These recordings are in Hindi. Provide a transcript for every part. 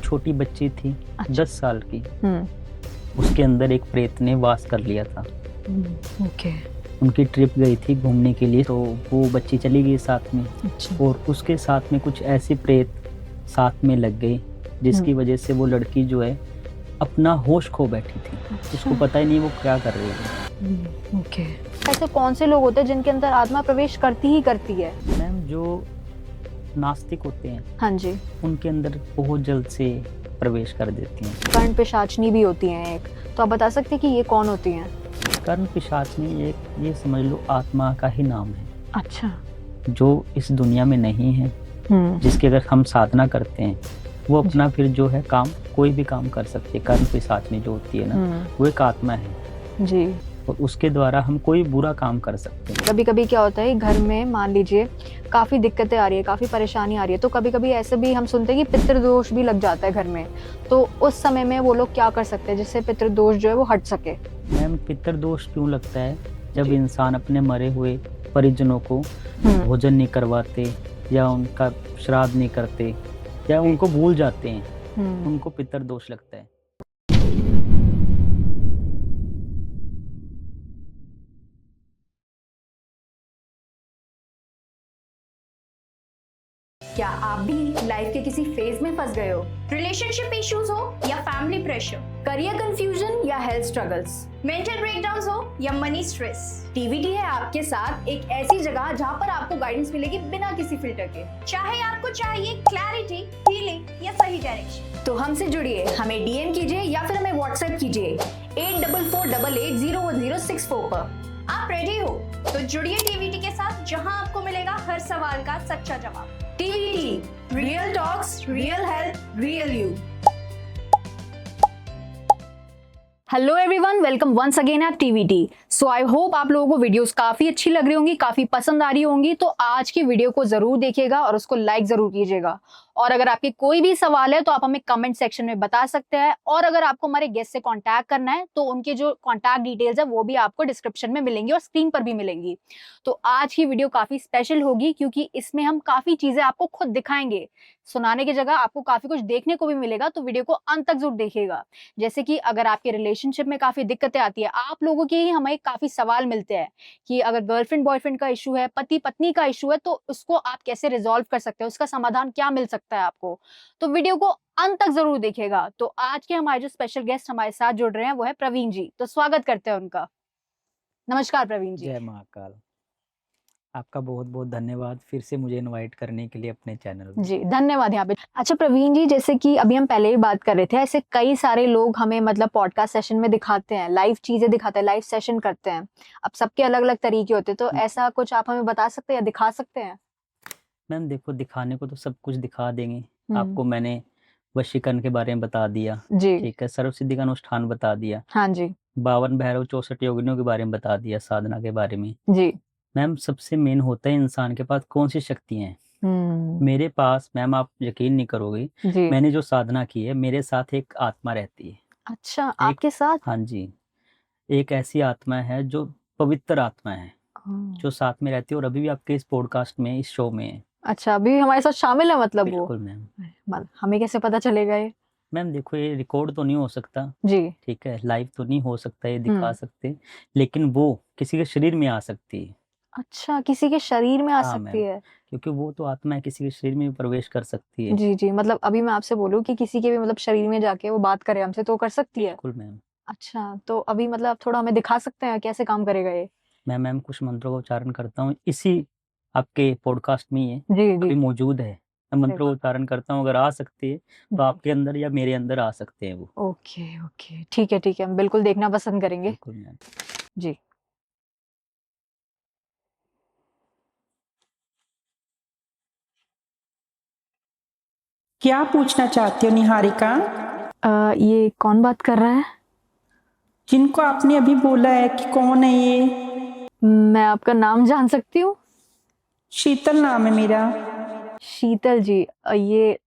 छोटी बच्ची थी, अच्छा। 10 साल की, उसके अंदर एक प्रेत ने वास कर लिया था। ओके। उनकी ट्रिप गई थी घूमने के लिए, तो वो बच्ची चली गई साथ में, अच्छा। और उसके साथ में कुछ ऐसी प्रेत साथ में लग गई जिसकी वजह से वो लड़की जो है अपना होश खो बैठी थी। उसको पता ही नहीं वो क्या कर रही है। ओके। ऐसे कौन से लोग होते हैं जिनके अंदर आत्मा प्रवेश करती ही करती है? मैम, जो नास्तिक होते हैं, हाँ जी, उनके अंदर बहुत जल्द से प्रवेश कर देती हैं। कर्ण पिशाचनी भी होती हैं एक, तो आप बता सकते हैं कि ये कौन होती हैं? कर्ण पिशाचनी एक, ये समझ लो, आत्मा का ही नाम है, अच्छा। जो इस दुनिया में नहीं है, जिसकी अगर हम साधना करते हैं वो अपना फिर जो है काम, कोई भी काम कर सकते हैं। कर्ण पिशाचनी जो होती है ना, वो एक आत्मा है जी। और उसके द्वारा हम कोई बुरा काम कर सकते हैं। कभी कभी क्या होता है घर में, मान लीजिए काफ़ी दिक्कतें आ रही है, काफ़ी परेशानी आ रही है, तो कभी कभी ऐसे भी हम सुनते हैं कि पितृदोष भी लग जाता है घर में, तो उस समय में वो लोग क्या कर सकते हैं जिससे पितृदोष जो है वो हट सके? मैम, पितृदोष क्यों लगता है? जब इंसान अपने मरे हुए परिजनों को भोजन नहीं करवाते, या उनका श्राद्ध नहीं करते, या उनको भूल जाते हैं, उनको पितृदोष लगता है। क्या आप भी लाइफ के किसी फेज में फंस गए हो? रिलेशनशिप इश्यूज हो या फैमिली प्रेशर, करियर कंफ्यूजन या हेल्थ स्ट्रगल्स, मेंटल ब्रेकडाउन्स हो या मनी स्ट्रेस, टीवीटी है आपके साथ एक ऐसी जगह जहां पर आपको गाइडेंस मिलेगी बिना किसी फिल्टर के। चाहे आपको चाहिए क्लैरिटी, हीलिंग या सही डायरेक्शन, तो हमसे जुड़िए, हमें डीएम कीजिए या फिर हमें व्हाट्सएप कीजिए 8448801064 पर। आप रेडी हो तो जुड़िए टीवीटी के साथ, जहां आपको मिलेगा हर सवाल का सच्चा जवाब। TVT, real talks, real health, real you. Hello everyone, welcome once again at TVT. So I hope आप लोगों को वीडियोस काफी अच्छी लग रही होंगी, काफी पसंद आ रही होंगी, तो आज की वीडियो को जरूर देखिएगा और उसको लाइक जरूर कीजिएगा। और अगर आपके कोई भी सवाल है तो आप हमें कमेंट सेक्शन में बता सकते हैं, और अगर आपको हमारे गेस्ट से कांटेक्ट करना है तो उनके जो कांटेक्ट डिटेल्स है वो भी आपको डिस्क्रिप्शन में मिलेंगी और स्क्रीन पर भी मिलेंगी। तो आज की वीडियो काफी स्पेशल होगी क्योंकि इसमें हम काफी चीजें आपको खुद दिखाएंगे, सुनाने की जगह आपको काफी कुछ देखने को भी मिलेगा, तो वीडियो को अंत तक जरूर देखिएगा। जैसे कि अगर आपके रिलेशनशिप में काफी दिक्कतें आती है, आप लोगों के ही हमें काफी सवाल मिलते हैं कि अगर गर्लफ्रेंड बॉयफ्रेंड का इशू है, पति पत्नी का इशू है, तो उसको आप कैसे रिजॉल्व कर सकते हैं, उसका समाधान क्या मिल सकता है आपको, तो वीडियो को अंत तक जरूर देखिएगा। तो आज के हमारे जो स्पेशल गेस्ट हमारे साथ जुड़ रहे हैं वो है प्रवीण जी, तो स्वागत करते हैं उनका। नमस्कार प्रवीण जी। जय महाकाल। आपका बहुत बहुत धन्यवाद फिर से मुझे इनवाइट करने के लिए अपने चैनल में। जी धन्यवाद यहाँ पे। अच्छा प्रवीण जी, जैसे कि अभी हम पहले ही बात कर रहे थे, ऐसे कई सारे लोग हमें मतलब पॉडकास्ट सेशन में दिखाते हैं, लाइव चीजें दिखाते हैं, लाइव सेशन करते हैं। अब सबके अलग अलग तरीके होते हैं, तो ऐसा कुछ आप हमें बता सकते हैं या दिखा सकते हैं? मैम देखो, दिखाने को तो सब कुछ दिखा देंगे। आपको मैंने वशीकरण के बारे में बता दिया, जी। ठीक है, सर्व सिद्धि का अनुष्ठान बता दिया, हाँ जी। 52 भैरव 64 योगिनियों के बारे में बता दिया, साधना के बारे में। जी। मैम सबसे मेन होता है इंसान के पास कौन सी शक्तियां हैं। मेरे पास, मैम आप यकीन नहीं करोगे, जी। मैंने जो साधना की है, मेरे साथ एक आत्मा रहती है। अच्छा, आपके साथ? हाँ जी, एक ऐसी आत्मा है जो पवित्र आत्मा है, जो साथ में रहती है, और अभी भी आपके इस पॉडकास्ट में, इस शो में है। अच्छा, अभी हमारे साथ शामिल है मतलब वो? बिल्कुल मैम। हमें कैसे पता चलेगा ये? मैम देखो, ये रिकॉर्ड तो नहीं हो सकता, जी। ठीक है, लाइव तो नहीं हो सकता, ये दिखा सकते, लेकिन वो किसी के शरीर में आ सकती है। अच्छा, किसी के शरीर में आ हाँ सकती मैम, है? क्योंकि वो तो आत्मा है, किसी के शरीर में भी प्रवेश कर सकती है। जी जी, मतलब अभी मैं आपसे बोलूं कि किसी के भी मतलब शरीर में जाके वो बात करे हमसे, तो कर सकती है? बिल्कुल मैम। अच्छा, तो अभी मतलब थोड़ा हमें दिखा सकते हैं कैसे काम करेगा ये? मैं मैम कुछ मंत्रों का उच्चारण करता हूँ, इसी आपके पॉडकास्ट में ही है, जी जी। अभी मौजूद है। मैं मंत्रों का उच्चारण करता हूँ, अगर आ सकते हैं तो आपके अंदर या मेरे अंदर आ सकते हैं वो। ओके ओके, ठीक है, हम बिल्कुल देखना पसंद करेंगे। बिल्कुल मैम। जी। क्या पूछना चाहती हो निहारिका? ये कौन बात कर रहा है? जिनको आपने अभी बोला है कि कौन है ये? मैं आपका नाम जान सकती हूँ? शीतल नाम है मेरा। शीतल जी, ये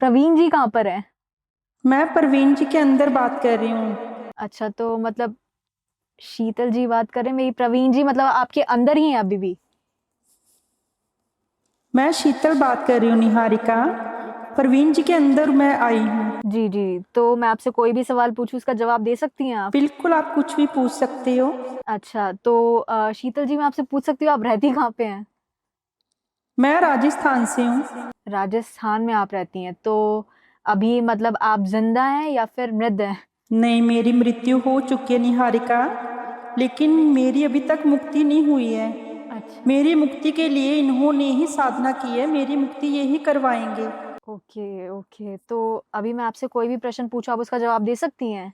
प्रवीण जी कहाँ पर है? मैं प्रवीण जी के अंदर बात कर रही हूँ। अच्छा, तो मतलब शीतल जी बात कर रहे हैं, मेरी प्रवीण जी मतलब आपके अंदर ही है अभी भी? मैं शीतल बात कर रही हूँ निहारिका, प्रवीण जी के अंदर मैं आई हूँ। जी जी, तो मैं आपसे कोई भी सवाल पूछूं उसका जवाब दे सकती हैं आप? बिल्कुल, आप कुछ भी पूछ सकते हो। अच्छा, तो शीतल जी मैं आपसे पूछ सकती हूँ आप रहती कहाँ पे हैं? मैं राजस्थान से हूँ। राजस्थान में आप रहती हैं, तो अभी मतलब आप जिंदा हैं या फिर मृत हैं? नहीं, मेरी मृत्यु हो चुकी है निहारिका, लेकिन मेरी अभी तक मुक्ति नहीं हुई है। अच्छा, मेरी मुक्ति के लिए इन्होंने ही साधना की है, मेरी मुक्ति ये ही करवाएंगे। ओके ओके, तो अभी मैं आपसे कोई भी प्रश्न पूछूं आप उसका जवाब दे सकती हैं?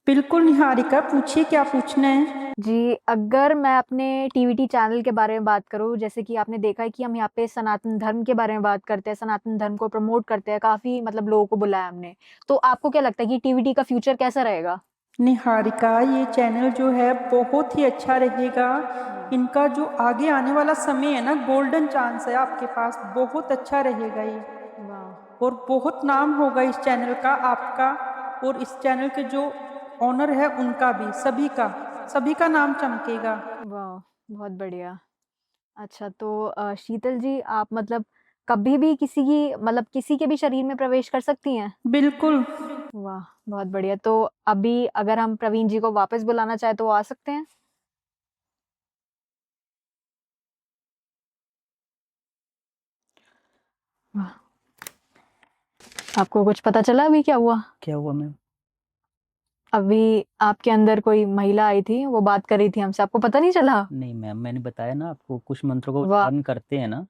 बिल्कुल निहारिका, पूछिए क्या पूछना है। जी, अगर मैं अपने टीवीटी चैनल के बारे में बात करूँ, जैसे कि आपने देखा है कि हम यहाँ पे सनातन धर्म के बारे में बात करते हैं, सनातन धर्म को प्रमोट करते हैं, काफ़ी मतलब लोगों को बुलाया हमने। तो आपको क्या लगता है कि टीवीटी का फ्यूचर कैसा रहेगा? निहारिका, ये चैनल जो है बहुत ही अच्छा रहेगा। इनका जो आगे आने वाला समय है ना, गोल्डन चांस है आपके पास, बहुत अच्छा रहेगा ये। वाह! और बहुत नाम होगा इस चैनल का, आपका और इस चैनल के जो ओनर है उनका भी, सभी का नाम चमकेगा। वाह! बहुत बढ़िया। अच्छा, तो शीतल जी आप मतलब कभी भी किसी की मतलब किसी के भी शरीर में प्रवेश कर सकती हैं? बिल्कुल। वाह! बहुत बढ़िया। तो अभी अगर हम प्रवीण जी को वापस बुलाना चाहें तो वो आ सकते हैं? वाह! आपको कुछ पता चला अभी क्या हुआ? क्या हुआ मैम? अभी आपके अंदर कोई महिला आई थी, वो बात कर रही थी हमसे, आपको पता नहीं चला? नहीं मैम, मैंने बताया ना आपको, कुछ मंत्रों का वाह! उच्चारण करते हैं ना,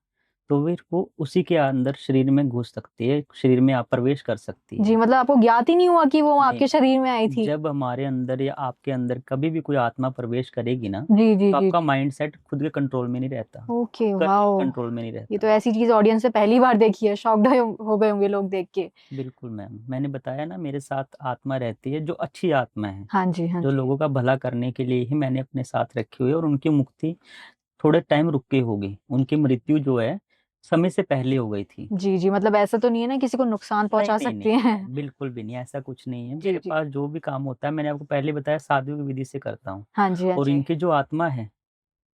तो फिर वो उसी के अंदर शरीर में घुस सकती है, शरीर में आप प्रवेश कर सकती जी, है। मतलब आपको ज्ञात ही नहीं हुआ कि वो नहीं, आपके शरीर में आई थी? जब हमारे अंदर या आपके अंदर कभी भी कोई आत्मा प्रवेश करेगी ना, जी, जी, तो जी। आपका माइंडसेट खुद के कंट्रोल में नहीं रहता, ओके, कभी वाओ! कंट्रोल में नहीं ये तो रहता। ऐसी चीज़ ऑडियंस से पहली बार देखी है, शॉक्ड हो गए होंगे लोग देख के। बिल्कुल मैम, मैंने बताया ना, मेरे साथ आत्मा रहती है जो अच्छी आत्मा है, हाँ जी, हाँ जो जी। लोगों का भला करने के लिए ही मैंने अपने साथ रखी हुई है, और उनकी मुक्ति थोड़े टाइम रुक के होगी। उनकी मृत्यु जो है समय से पहले हो गई थी। जी, जी, मतलब ऐसा तो नहीं है ना किसी को नुकसान नहीं, पहुँचा नहीं, सकती नहीं, हैं? बिल्कुल भी नहीं, ऐसा कुछ नहीं है। जी, मेरे जी। पास जो भी काम होता है, मैंने आपको पहले बताया, साधु की विधि से करता हूँ। हाँ जी, हाँ और जी। इनकी जो आत्मा है,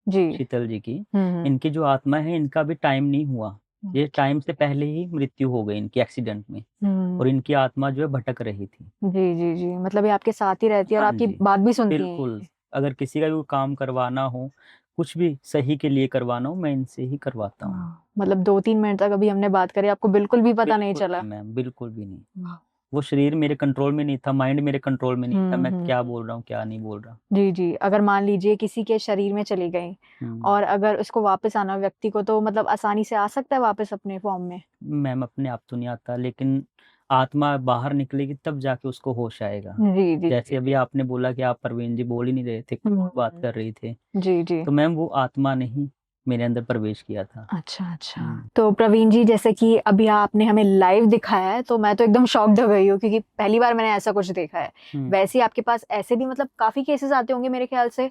जी। शीतल जी की, हुँ, हुँ। इनकी जो आत्मा है, इनका भी टाइम नहीं हुआ। ये ओके। टाइम से पहले ही मृत्यु हो गई इनकी एक्सीडेंट में, हुँ। और इनकी आत्मा जो है भटक रही थी। जी, जी, जी, मतलब ये आपके साथ ही रहती है और हाँ आपकी जी, बात भी सुनती हैं बिल्कुल। ये। अगर किसी का भी कोई काम करवाना हो, कुछ भी सही के लिए करवाना हो, मैं इनसे ही करवाता हूँ। हाँ, मतलब 2-3 मिनट तक अभी हमने बात करी, आपको बिल्कुल भी पता नहीं बिल्कुल चला? नहीं मैम, बिल्कुल भी नहीं। वाह! वो शरीर मेरे कंट्रोल में नहीं था, माइंड मेरे कंट्रोल में नहीं था, हुँ, मैं हुँ। क्या बोल रहा हूँ, क्या नहीं बोल रहा। जी, जी, अगर मान लीजिए किसी के शरीर में चली गई हुँ। और अगर उसको वापस आना व्यक्ति को तो मतलब आसानी से आ सकता है वापस अपने फॉर्म में? मैम, अपने आप तो नहीं आता, लेकिन आत्मा बाहर निकलेगी तब जाके उसको होश आएगा। जी, जी, जैसे जी। अभी आपने बोला कि आप परवीन जी बोल ही नहीं रहे थे, कुछ और बात हुँ। कर रही थे, जी, जी। तो मैम वो आत्मा ने ही मेरे अंदर प्रवेश किया था। अच्छा, अच्छा। हुँ। तो प्रवीण जी जैसे कि अभी आपने हमें लाइव दिखाया है, तो मैं तो एकदम शॉक्ड हो गई हूँ क्योंकि पहली बार मैंने ऐसा कुछ देखा है। हुँ। वैसे ही आपके पास ऐसे भी मतलब काफ़ी केसेज़ आते होंगे मेरे ख़्याल से?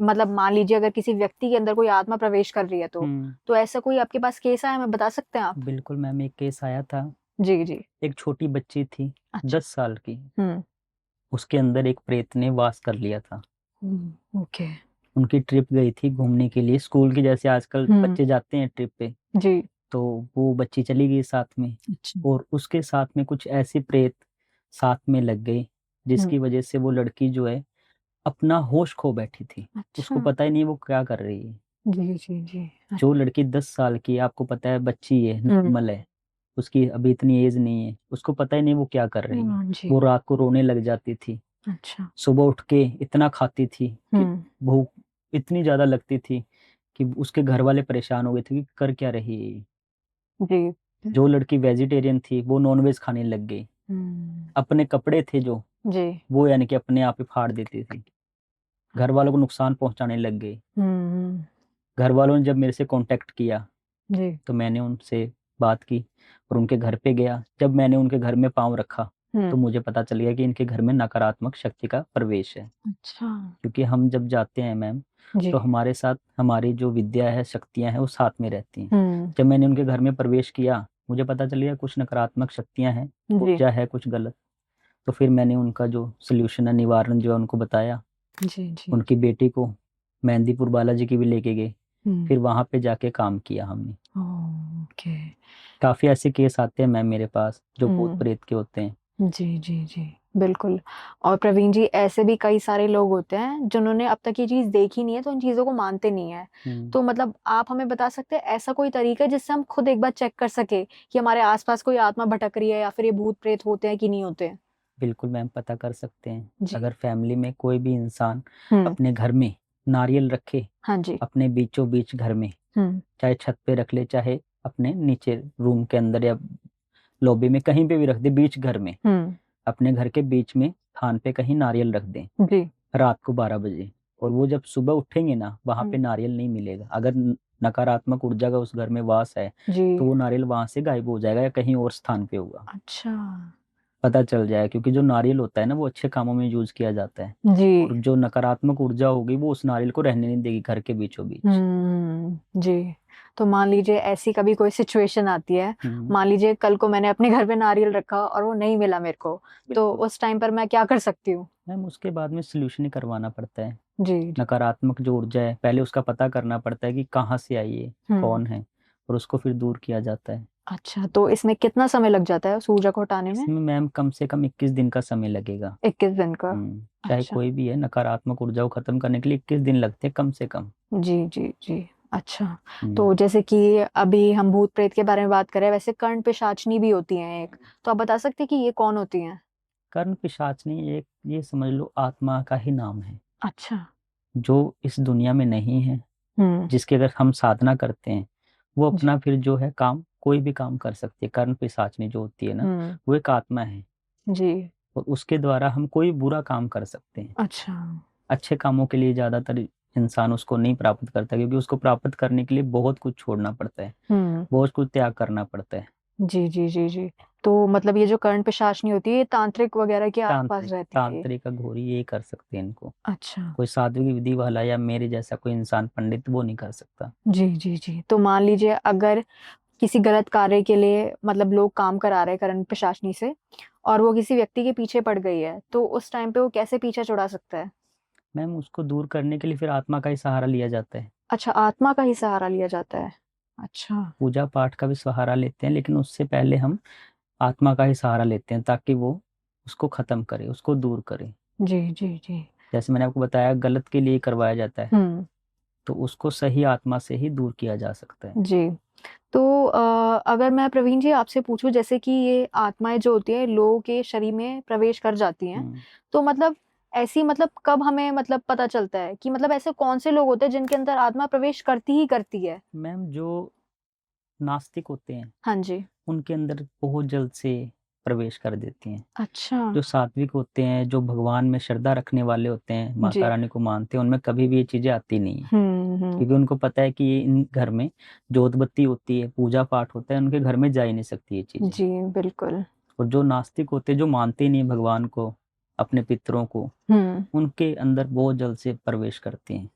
मतलब मान लीजिए अगर किसी व्यक्ति के अंदर कोई आत्मा प्रवेश कर रही है तो? हुँ। तो ऐसा कोई आपके पास केस आया हमें बता सकते हैं आप? बिल्कुल मैम, एक केस आया था, जी, जी। एक छोटी बच्ची थी, अच्छा। 10 साल की, हुँ। उसके अंदर एक प्रेत ने वास कर लिया था। ओके। उनकी ट्रिप गई थी घूमने के लिए, स्कूल की जैसे आजकल हुँ। बच्चे जाते हैं ट्रिप पे, जी। तो वो बच्ची चली गई साथ में, अच्छा। और उसके साथ में कुछ ऐसी प्रेत साथ में लग गई, हुँ। जिसकी वजह से वो लड़की जो है अपना होश खो बैठी थी। अच्छा। उसको पता ही नहीं वो क्या कर रही है। जी, जी, जी। जो लड़की 10 साल की है, आपको पता है बच्ची है, हुँ। नॉर्मल है, उसकी अभी इतनी एज नहीं है, उसको पता ही नहीं वो क्या कर रही है। जी। वो रात को रोने लग जाती थी, अच्छा। सुबह उठ के इतना खाती थी कि हुँ। भूख इतनी ज़्यादा लगती थी कि उसके घर वाले परेशान हो गए थे कि कर क्या रही है ये? जी। जो लड़की वेजिटेरियन थी, वो नॉन-वेज खाने लग गई। हुँ। अपने कपड़े थे जो, जी। वो यानी कि अपने आप ही फाड़ देती थी। घर वालों को नुकसान पहुँचाने लग गई। हुँ, हुँ। घर वालों ने जब मेरे से कॉन्टैक्ट किया, जी। तो मैंने उनसे बात की और उनके घर पे गया। जब मैंने उनके घर में पाँव रखा, हुँ। तो मुझे पता चल गया कि इनके घर में नकारात्मक शक्ति का प्रवेश है। अच्छा। क्योंकि हम जब जाते हैं मैम, जी। तो हमारे साथ हमारी जो विद्या है, शक्तियाँ हैं, वो साथ में रहती हैं। हुँ। जब मैंने उनके घर में प्रवेश किया, मुझे पता चल गया कुछ नकारात्मक शक्तियाँ हैं, जी। ऊर्जा है कुछ गलत। तो फिर मैंने उनका जो सॉल्यूशन है, निवारण जो है उनको बताया। जी, जी। उनकी बेटी को मेहंदीपुर बालाजी की भी लेके गए। हुँ। फिर वहाँ पे जाके काम किया हमने। ओह! ओके। काफ़ी ऐसे केस आते हैं मैम मेरे पास, जो हुँ। भूत-प्रेत के होते हैं। जी जी जी बिल्कुल। और प्रवीण जी, ऐसे भी कई सारे लोग होते हैं जिन्होंने अब तक ये चीज देखी नहीं है, तो इन चीजों को मानते नहीं है। हम्म, तो मतलब आप हमें बता सकते हैं ऐसा कोई तरीका है जिससे हम खुद एक बार चेक कर सके कि हमारे आसपास कोई आत्मा भटक रही है या फिर ये भूत प्रेत होते हैं कि नहीं होते हैं? बिल्कुल मैम, पता कर सकते हैं। जी। अगर फैमिली में कोई भी इंसान हम्म। अपने घर में नारियल रखे, हाँ जी। अपने बीचों बीच घर में, हम्म। चाहे छत पे रख ले, चाहे अपने नीचे रूम के अंदर या लॉबी में, कहीं पे भी रख दे, बीच घर में, हम्म। अपने घर के बीच में थान पे कहीं नारियल रख दें जी। रात को 12 बजे, और वो जब सुबह उठेंगे ना, वहां पे हम्म। नारियल नहीं मिलेगा। अगर नकारात्मक ऊर्जा का उस घर में वास है, जी। तो वो नारियल वहां से गायब हो जाएगा या कहीं और स्थान पे होगा, अच्छा। पता चल जाएगा। क्योंकि जो नारियल होता है ना, वो अच्छे कामों में यूज किया जाता है, जी। और जो नकारात्मक ऊर्जा होगी वो उस नारियल को रहने नहीं देगी घर के बीचों बीच। जी। तो मान लीजिए ऐसी कभी कोई सिचुएशन आती है, हम्म, मान लीजिए कल को मैंने अपने घर पे नारियल रखा और वो नहीं मिला मेरे को, तो बिल्कुल उस टाइम पर मैं क्या कर सकती हूँ? मैम, उसके बाद में सोल्यूशन ही करवाना पड़ता है। जी जी। नकारात्मक जो ऊर्जा है, पहले उसका पता करना पड़ता है कि कहाँ से आई है, हम्म। कौन है, और उसको फिर दूर किया जाता है। अच्छा, तो इसमें कितना समय लग जाता है उस ऊर्जा को हटाने में? इसमें मैम कम से कम 21 दिन का समय लगेगा। 21 दिन का? चाहे अच्छा। कोई भी है, नकारात्मक ऊर्जा को खत्म करने के लिए 21 दिन लगते हैं कम से कम। जी जी जी। अच्छा। हम्म, तो जैसे कि अभी हम भूत प्रेत के बारे में बात करें, वैसे कर्ण पिशाचनी भी होती हैं एक, तो आप बता सकते हैं कि ये कौन होती हैं? कर्ण पिशाचनी एक, ये समझ लो, आत्मा का ही नाम है, अच्छा। जो इस दुनिया में नहीं है, हम्म। जिसकी अगर हम साधना करते हैं, वो जी। अपना फिर जो है काम, कोई भी काम कर सकती है। कर्ण पिशाचनी जो होती है ना, हम्म। वो एक आत्मा है, जी। और उसके द्वारा हम कोई बुरा काम कर सकते हैं। अच्छा। अच्छे कामों के लिए ज्यादातर इंसान उसको नहीं प्राप्त करता, क्योंकि उसको प्राप्त करने के लिए बहुत कुछ छोड़ना पड़ता है, हम्म। बहुत कुछ त्याग करना पड़ता है। जी जी जी जी। तो मतलब ये जो कर्ण पिशाचनी होती है, ये तांत्रिक वगैरह के आसपास तांत्रिक रहती है ये? तांत्रिक अघोरी ये कर सकते हैं इनको। अच्छा। कोई साध्वी विधि वाला या मेरे जैसा कोई इंसान पंडित वो नहीं कर सकता। जी जी जी। तो मान लीजिए अगर किसी गलत कार्य के लिए मतलब लोग काम करा रहे हैं करण पिशाचनी से, और वो किसी व्यक्ति के पीछे पड़ गई है, तो उस टाइम पे वो कैसे पीछा छुड़ा सकता है? मैम उसको दूर करने के लिए फिर आत्मा का ही सहारा लिया जाता है। अच्छा, आत्मा का ही सहारा लिया जाता है। अच्छा। पूजा पाठ का भी सहारा लेते हैं, लेकिन उससे पहले हम आत्मा का ही सहारा लेते हैं, ताकि वो उसको खत्म करे, उसको दूर करे। जी जी जी। जैसे मैंने आपको बताया, गलत के लिए करवाया जाता है, हम्म। तो उसको सही आत्मा से ही दूर किया जा सकता है। जी। तो अगर मैं प्रवीण जी आपसे पूछूं, जैसे कि ये आत्माएं जो होती हैं लोगों के शरीर में प्रवेश कर जाती हैं, हम्म, तो मतलब ऐसी मतलब कब हमें मतलब पता चलता है कि मतलब ऐसे कौन से लोग होते हैं जिनके अंदर आत्मा प्रवेश करती ही करती है? मैम जो नास्तिक होते हैं, हाँ जी। उनके अंदर बहुत जल्द से प्रवेश कर देती हैं। अच्छा। जो सात्विक होते हैं, जो भगवान में श्रद्धा रखने वाले होते हैं, माता जी। रानी को मानते हैं, उनमें कभी भी ये चीजें आती नहीं है। हम्म। क्योंकि उनको पता है कि ये इन घर में जोत बत्ती होती है, पूजा पाठ होता है, उनके घर में जा ही नहीं सकती ये चीजें। जी बिल्कुल। और जो नास्तिक होते हैं, जो मानते ही नहीं भगवान को, अपने पितरों को, हम्म। उनके अंदर बहुत जल्द से प्रवेश करते हैं।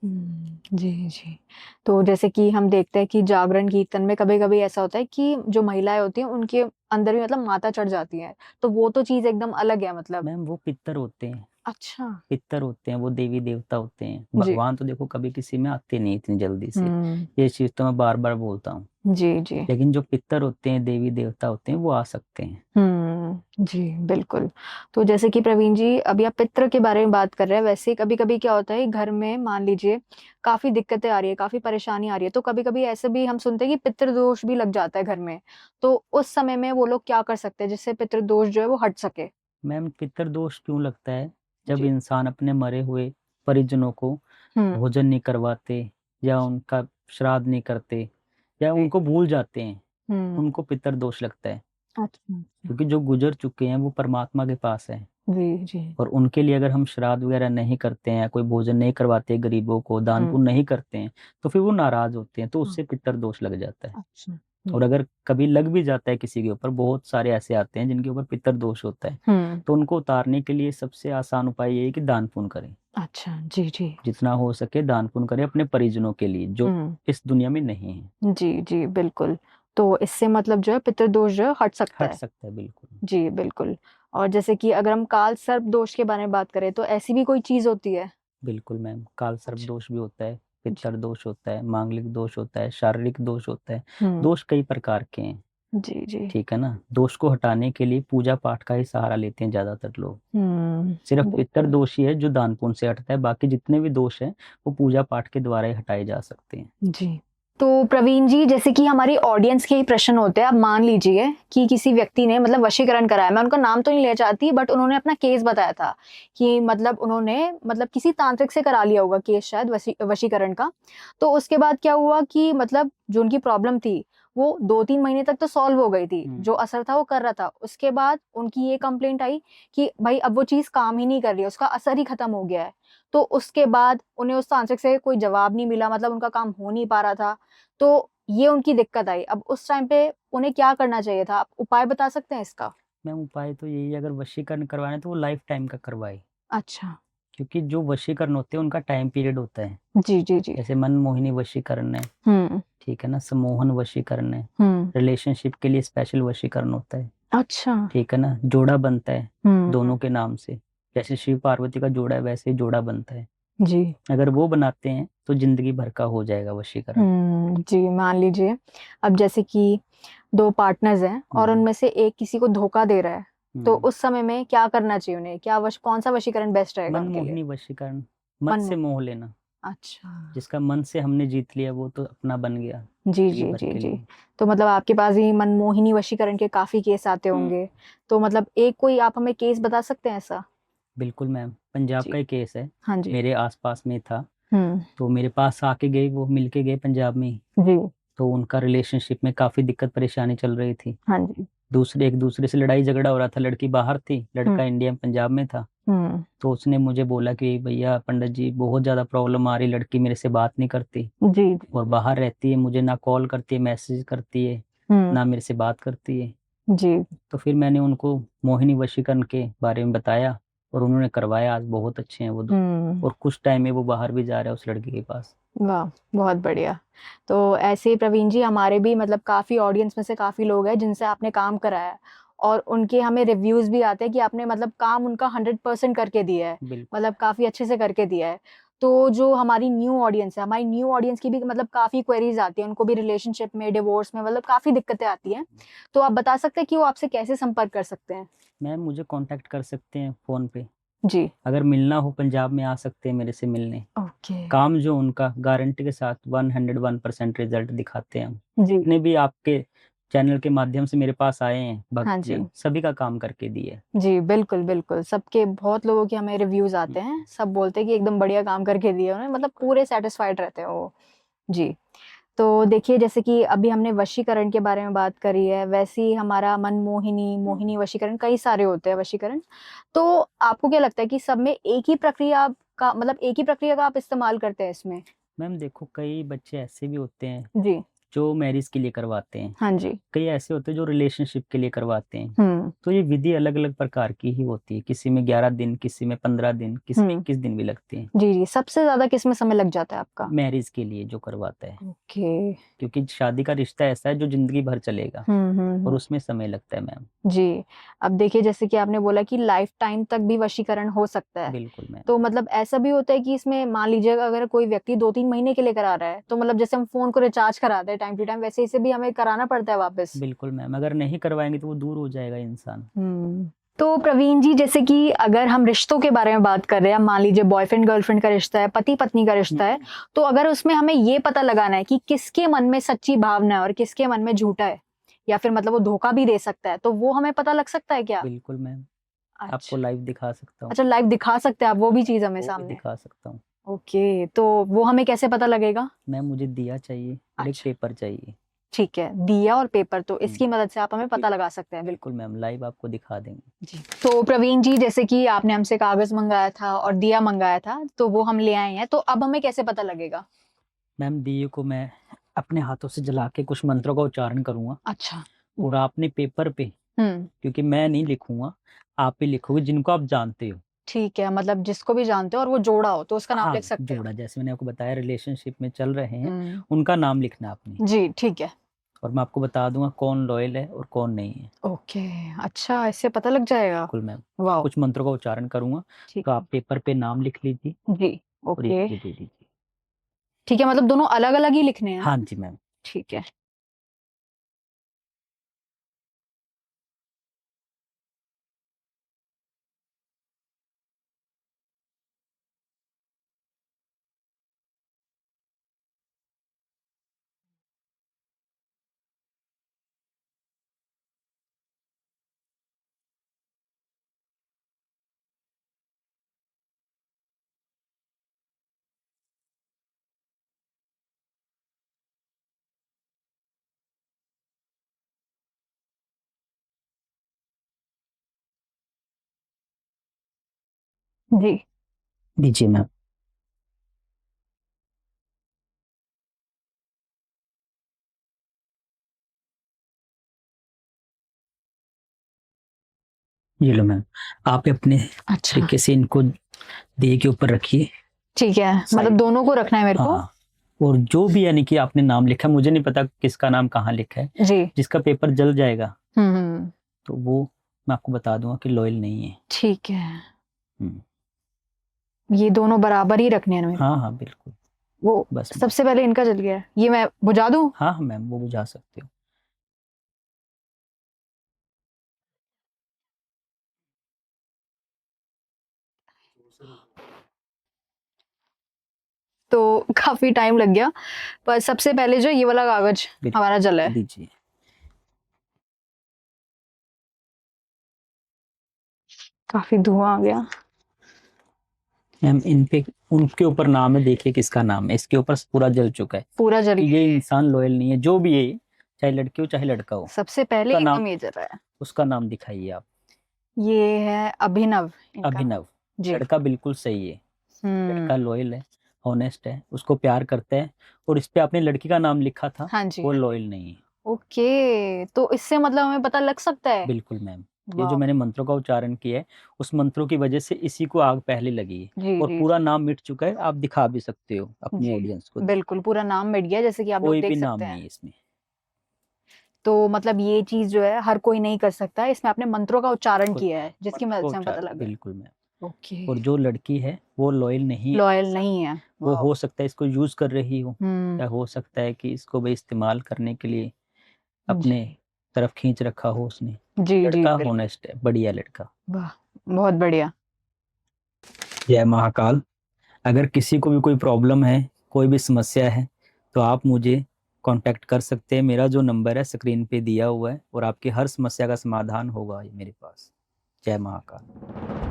जी जी। तो जैसे कि हम देखते हैं कि जागरण कीर्तन में कभी कभी ऐसा होता है कि जो महिलाएं होती हैं उनके अंदर भी मतलब माता चढ़ जाती है, तो वो तो चीज एकदम अलग है मतलब। मैम वो पितर होते हैं, अच्छा। पितर होते हैं, वो देवी देवता होते हैं। जी। भगवान तो देखो कभी किसी में आते नहीं इतनी जल्दी से, हम्म। ये चीज तो मैं बार बार बोलता हूँ। जी जी। लेकिन जो पितर होते हैं, देवी देवता होते हैं, वो आ सकते हैं। जी बिल्कुल। तो जैसे कि प्रवीण जी अभी आप पितृ के बारे में बात कर रहे हैं, वैसे कभी कभी क्या होता है घर में, मान लीजिए काफी दिक्कतें आ रही है, काफी परेशानी आ रही है, तो कभी कभी ऐसे भी हम सुनते हैं कि पितृदोष भी लग जाता है घर में, तो उस समय में वो लोग क्या कर सकते हैं जिससे पितृदोष जो है वो हट सके? मैम पितर दोष क्यों लगता है? जब जी। इंसान अपने मरे हुए परिजनों को हम्म। भोजन नहीं करवाते, या उनका श्राद्ध नहीं करते, या जी। उनको भूल जाते हैं, हम्म। उनको पितर दोष लगता है। अच्छा अच्छा। क्योंकि जो गुजर चुके हैं वो परमात्मा के पास है, जी जी। और उनके लिए अगर हम श्राद्ध वगैरह नहीं करते हैं, या कोई भोजन नहीं करवाते, गरीबों को दान हम्म। पुण्य नहीं करते हैं, तो फिर वो नाराज होते हैं, तो हाँ। उससे पितर दोष लग जाता है। अच्छा। और अगर कभी लग भी जाता है किसी के ऊपर, बहुत सारे ऐसे आते हैं जिनके ऊपर पितर दोष होता है, हम्म। तो उनको उतारने के लिए सबसे आसान उपाय ये है कि दान पुण्य करें। अच्छा। जी जी। जितना हो सके दान पुण्य करें अपने परिजनों के लिए, जो हम्म। इस दुनिया में नहीं है। जी जी बिल्कुल। तो इससे मतलब जो है पितृदोष जो है हट सकता हट है? सकता है, बिल्कुल। जी बिल्कुल। और जैसे कि अगर हम काल सर्प दोष के बारे में बात करें, तो ऐसी भी कोई चीज होती है? बिल्कुल मैम, काल सर्प अच्छा। दोष भी होता है, जी। पितर दोष होता है, मांगलिक दोष होता है, शारीरिक दोष होता है। हम्म। दोष कई प्रकार के हैं। जी जी। ठीक है ना। दोष को हटाने के लिए पूजा पाठ का ही सहारा लेते हैं ज्यादातर लोग। सिर्फ पितर बिल्कुल। दोष ही है जो दान पुण्य से हटता है, बाकी जितने भी दोष हैं वो पूजा पाठ के द्वारा ही हटाए जा सकते हैं। जी। तो प्रवीण जी, जैसे कि हमारी ऑडियंस के ही प्रश्न होते हैं, अब मान लीजिए कि किसी व्यक्ति ने मतलब वशीकरण कराया, मैं उनका नाम तो नहीं लेना चाहती, बट उन्होंने अपना केस बताया था कि मतलब उन्होंने मतलब किसी तांत्रिक से करा लिया होगा केस शायद वशीकरण का। तो उसके बाद क्या हुआ कि मतलब जो उनकी प्रॉब्लम थी वो 2-3 महीने तक तो सॉल्व हो गई थी, जो असर था वो कर रहा था। उसके बाद उनकी ये कंप्लेंट आई कि भाई अब वो चीज काम ही नहीं कर रही है, उसका असर ही खत्म हो गया है। तो उसके बाद उन्हें उस तांत्रिक से कोई जवाब नहीं मिला, मतलब उनका काम हो नहीं पा रहा था। तो ये उनकी दिक्कत आई। अब उस टाइम पे उन्हें क्या करना चाहिए था? आप उपाय बता सकते हैं इसका? मैम उपाय तो यही है, अगर वशीकरण करवाना है तो वो लाइफ टाइम का करवाए, अच्छा। क्योंकि जो वशीकरण होते हैं उनका टाइम पीरियड होता है। जी जी जी। जैसे मन मोहिनी वशीकरण है, हम्म ठीक है ना, सम्मोहन वशीकरण है, हम्म। रिलेशनशिप के लिए स्पेशल वशीकरण होता है, अच्छा। ठीक है ना। जोड़ा बनता है हम्म। दोनों के नाम से, जैसे शिव पार्वती का जोड़ा है वैसे ही जोड़ा बनता है। जी। अगर वो बनाते हैं तो जिंदगी भर का हो जाएगा वशीकरण। जी, मान लीजिए अब जैसे कि 2 पार्टनर्स हैं और हम्म, उनमें से एक किसी को धोखा दे रहा है, तो हम्म। उस समय में क्या करना चाहिए उन्हें? क्या कौन-सा वशीकरण बेस्ट रहेगा मन उनके लिए? मोहिनी वशीकरण, मन से मनमोहन। मोह लेना। अच्छा। जिसका मन से हमने जीत लिया वो तो अपना बन गया जी, जिंदगी जी, भर जी, के जी। लिए। तो मतलब आपके पास ही मनमोहिनी वशीकरण के काफ़ी केस आते होंगे। तो मतलब एक कोई आप हमें केस बता सकते हैं ऐसा? बिल्कुल मैम, पंजाब जी। का ही केस है, हाँ जी। मेरे आसपास में था। हुँ। तो मेरे पास आके गए, वो मिल के गए पंजाब में ही। जी। तो उनका रिलेशनशिप में काफ़ी दिक्कत परेशानी चल रही थी। हाँ जी। एक दूसरे से लड़ाई झगड़ा हो रहा था, लड़की बाहर थी, हुँ, लड़का इंडिया में पंजाब में था। हुँ। तो उसने मुझे बोला कि भैया पंडित जी बहुत ज़्यादा प्रॉब्लम आ रही, लड़की मेरे से बात नहीं करती जी, जी। और बाहर रहती है, मुझे ना कॉल करती है, मैसेज करती है, हुँ। ना मेरे से बात करती है। जी। तो फिर मैंने उनको मोहिनी वशीकरण के बारे में बताया और उन्होंने करवाया। आज बहुत अच्छे हैं वो दो, हुँ। और कुछ टाइम में वो बाहर भी जा रहा है उस लड़की के पास। वाह! बहुत बढ़िया। तो ऐसे ही प्रवीण जी, हमारे भी मतलब काफ़ी ऑडियंस में से काफ़ी लोग हैं जिनसे आपने काम कराया है और उनके हमें रिव्यूज़ भी आते हैं कि आपने मतलब काम उनका 100% करके दिया है। बिल्कुल। मतलब काफ़ी अच्छे से करके दिया है। तो जो हमारी न्यू ऑडियंस है, हमारी न्यू ऑडियंस की भी मतलब काफ़ी क्वेरीज़ आती हैं। उनको भी रिलेशनशिप में, डिवोर्स में मतलब काफ़ी दिक्कतें आती हैं। तो आप बता सकते हैं कि वो आपसे कैसे संपर्क कर सकते हैं? मैम मुझे कांटेक्ट कर सकते हैं फ़ोन पे। जी। अगर मिलना हो पंजाब में आ सकते हैं मेरे से मिलने। ओके। काम जो उनका गारंटी के साथ 101% रिजल्ट दिखाते हैं हम। जी। जितने भी आपके चैनल के माध्यम से मेरे पास आए हैं भक्त हाँ जी। जन, सभी का काम करके दिए है। जी, बिल्कुल, बिल्कुल। सबके बहुत लोगों के हमें रिव्यूज़ आते हैं। सब बोलते हैं कि एकदम बढ़िया काम करके दिया उन्होंने, मतलब पूरे सैटिस्फाइड रहते हैं वो। जी। तो देखिए, जैसे कि अभी हमने वशीकरण के बारे में बात करी है, वैसे ही हमारा मनमोहिनी, मोहिनी वशीकरण, कई सारे होते हैं वशीकरण। तो आपको क्या लगता है कि सब में एक ही प्रक्रिया का मतलब एक ही प्रक्रिया का आप इस्तेमाल करते हैं इसमें? मैम देखो, कई बच्चे ऐसे भी होते हैं जी। जो मैरिज के लिए करवाते हैं, हाँ जी। कई ऐसे होते हैं जो रिलेशनशिप के लिए करवाते हैं। हुँ, तो ये विधि अलग अलग प्रकार की ही होती है, किसी में 11 दिन, किसी में 15 दिन, किसी में हुँ। 21 दिन भी लगते हैं। जी, जी। सबसे ज़्यादा किसमें समय लग जाता है आपका? मैरिज के लिए जो करवाता है, ओके। क्योंकि शादी का रिश्ता ऐसा है जो जिंदगी भर चलेगा हुँ, हुँ, और हुँ। उसमें समय लगता है मैम। जी। अब देखिए, जैसे कि आपने बोला कि लाइफ टाइम तक भी वशीकरण हो सकता है। बिल्कुल मैम। तो मतलब ऐसा भी होता है कि इसमें मान लीजिए अगर कोई व्यक्ति 2-3 महीने के लिए करा रहा है, तो मतलब जैसे हम फ़ोन को रिचार्ज कराते हैं टाइम टू टाइम, वैसे इसे भी हमें कराना पड़ता है वापस? बिल्कुल मैम, अगर नहीं करवाएंगे तो वो दूर हो जाएगा इंसान। हुँ। तो प्रवीण जी, जैसे कि अगर हम रिश्तों के बारे में बात कर रहे हैं, मान लीजिए बॉयफ्रेंड गर्लफ्रेंड का रिश्ता है, पति-पत्नी का रिश्ता है, तो अगर उसमें हमें ये पता लगाना है कि किसके मन में सच्ची भावना है और किसके मन में झूठा है, या फिर मतलब वो धोखा भी दे सकता है, तो वो हमें पता लग सकता है क्या? बिल्कुल मैम, आपको अच्छा। लाइव दिखा सकता हूँ। अच्छा, लाइव दिखा सकते हैं आप वो भी चीज़ हमें वो भी सामने? दिखा सकता हूँ। ओके, तो वो हमें कैसे पता लगेगा? मैम मुझे दिया चाहिए और एक अच्छा, पेपर चाहिए। ठीक है, दिया और पेपर, तो इसकी हम्म, मदद से आप हमें पता लगा सकते हैं, बिल्कुल। बिल्कुल मैम, लाइव आपको दिखा देंगे। जी। तो प्रवीण जी, जैसे कि आपने हमसे कागज़ मँगाया था और दिया मँगाया था, तो वो हम ले आए हैं, तो अब हमें कैसे पता लगेगा? मैम दिए को मैं अपने हाथों से जला के कुछ मंत्रों का उच्चारण करूंगा अच्छा। और आपने पेपर पे, हुँ, क्योंकि मैं नहीं लिखूंगा, आप ही लिखोगे जिनको आप जानते हो। ठीक है, मतलब जिसको भी जानते हो और वो जोड़ा हो, तो उसका नाम हाँ, लिख सकते हैं हम। जोड़ा जैसे मैंने आपको बताया रिलेशनशिप में चल रहे हैं, हुँ, उनका नाम लिखना आपने। जी, ठीक है। और मैं आपको बता दूंगा कौन लॉयल है और कौन नहीं है। ओके, अच्छा, इससे पता लग जाएगा? बिल्कुल मैम, वाओ! कुछ मंत्रों का उच्चारण करूंगा, ठीक तो है। आप पेपर पे नाम लिख लीजिए जी, और ये ओके। मुझे दे दीजिए। ठीक है, मतलब दोनों अलग-अलग ही लिखने हैं, हाँ हाँ? जी मैम। ठीक है। जी। दीजिए मैम। ये लो मैम, आप अपने अच्छा तरीके से इनको दिए के ऊपर रखिए। ठीक है, मतलब साइड। दोनों को रखना है मेरे को। हाँ, और जो भी यानी कि आपने नाम लिखा, मुझे नहीं पता किसका नाम कहाँ लिखा है, जी। जिसका पेपर जल जाएगा हम्म। तो वो मैं आपको बता दूंगा कि लॉयल नहीं है। ठीक है, हम्म, ये दोनों बराबर ही रखने हैं मेरे हाँ को। हाँ बिल्कुल। वो बस मैम। सबसे पहले इनका जल गया है, ये मैं बुझा दूं? हाँ हाँ मैम, वो बुझा सकते हो। तो काफी टाइम लग गया, पर सबसे पहले जो ये वाला कागज बिल्कुल। हमारा जला है। दीजिए। काफी धुआं आ गया। मैम इन पे उनके ऊपर नाम है, देखिए किसका नाम है, इसके ऊपर पूरा जल चुका है। पूरा जल कि गया। ये इंसान लॉयल नहीं है, जो भी है, चाहे लड़की हो चाहे लड़का हो। सबसे पहले उसका नाम, एकदम ये जल रहा है। उसका नाम दिखाइए आप। ये है अभिनव इनका। अभिनव। जी। लड़का बिल्कुल सही है, लड़का हम्म। लॉयल है, ऑनेस्ट है, उसको प्यार करता है। और इस पे आपने लड़की का नाम लिखा था, हाँ जी। वो लॉयल नहीं है। ओके, तो इससे मतलब हमें पता लग सकता है। बिल्कुल मैम। ये वाह। जो मैंने मंत्रों का उच्चारण किया है, उस मंत्रों की वजह से इसी को आग पहले लगी है। जी और जी पूरा नाम मिट चुका है, आप दिखा भी सकते हो अपनी जी। ऑडियंस को। बिल्कुल पूरा नाम मिट गया, जैसे कि आप लोग कोई भी देख नाम सकते नहीं हैं। है इसमें। तो मतलब ये चीज जो है हर कोई नहीं कर सकता है, इसमें आपने मंत्रों का उच्चारण कोई किया है जिसकी मंत्रों मदद का से हमें पता उच्चारण, लग रहा बिल्कुल मैम। है। ओके। और जो लड़की है वो लॉयल नहीं है, लॉयल नहीं है। वो वाह। हो सकता है इसको यूज कर रही हो, हम्म। या हो सकता है कि इसको भी इस्तेमाल करने के लिए अपने जी तरफ खींच रखा हो उसने। जी जी लड़का बिल्कुल। होनेस्ट है, बढ़िया लड़का। वाह, बहुत बढ़िया। जय महाकाल। अगर किसी को भी कोई प्रॉब्लम है, कोई भी समस्या है, तो आप मुझे कांटेक्ट कर सकते हैं। मेरा जो नंबर है स्क्रीन पे दिया हुआ है, और आपकी हर समस्या का समाधान होगा ये मेरे पास। जय महाकाल।